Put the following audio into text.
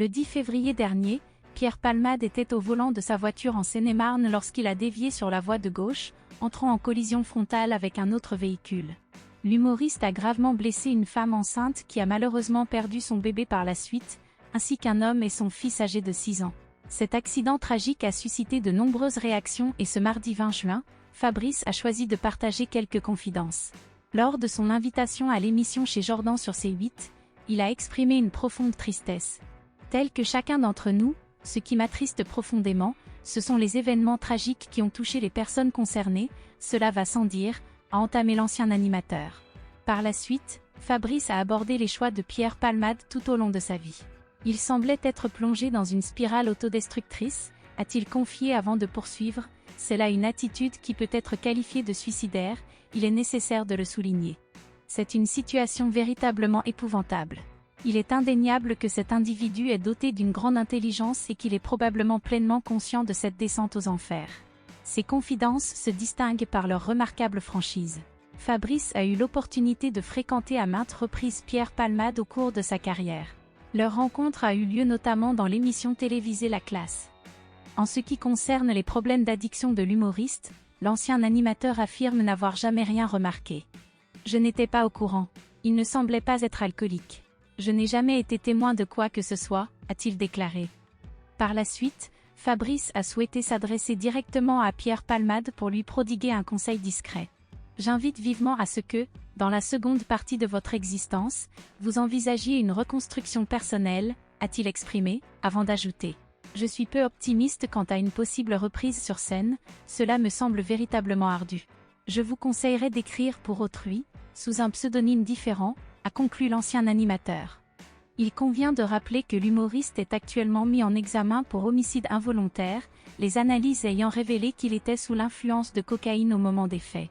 Le 10 février dernier, Pierre Palmade était au volant de sa voiture en Seine-et-Marne lorsqu'il a dévié sur la voie de gauche, entrant en collision frontale avec un autre véhicule. L'humoriste a gravement blessé une femme enceinte qui a malheureusement perdu son bébé par la suite, ainsi qu'un homme et son fils âgé de 6 ans. Cet accident tragique a suscité de nombreuses réactions et ce mardi 20 juin, Fabrice a choisi de partager quelques confidences. Lors de son invitation à l'émission chez Jordan sur C8, il a exprimé une profonde tristesse. Tel que chacun d'entre nous, ce qui m'attriste profondément, ce sont les événements tragiques qui ont touché les personnes concernées, cela va sans dire, a entamé l'ancien animateur. Par la suite, Fabrice a abordé les choix de Pierre Palmade tout au long de sa vie. Il semblait être plongé dans une spirale autodestructrice, a-t-il confié avant de poursuivre, c'est là une attitude qui peut être qualifiée de suicidaire, il est nécessaire de le souligner. C'est une situation véritablement épouvantable. Il est indéniable que cet individu est doté d'une grande intelligence et qu'il est probablement pleinement conscient de cette descente aux enfers. Ses confidences se distinguent par leur remarquable franchise. Fabrice a eu l'opportunité de fréquenter à maintes reprises Pierre Palmade au cours de sa carrière. Leur rencontre a eu lieu notamment dans l'émission télévisée La Classe. En ce qui concerne les problèmes d'addiction de l'humoriste, l'ancien animateur affirme n'avoir jamais rien remarqué. « Je n'étais pas au courant. Il ne semblait pas être alcoolique. Je n'ai jamais été témoin de quoi que ce soit », a-t-il déclaré. Par la suite, Fabrice a souhaité s'adresser directement à Pierre Palmade pour lui prodiguer un conseil discret. « J'invite vivement à ce que, dans la seconde partie de votre existence, vous envisagiez une reconstruction personnelle », a-t-il exprimé, avant d'ajouter. « Je suis peu optimiste quant à une possible reprise sur scène, cela me semble véritablement ardu. Je vous conseillerais d'écrire pour autrui, sous un pseudonyme différent », a conclu l'ancien animateur. Il convient de rappeler que l'humoriste est actuellement mis en examen pour homicide involontaire, les analyses ayant révélé qu'il était sous l'influence de cocaïne au moment des faits.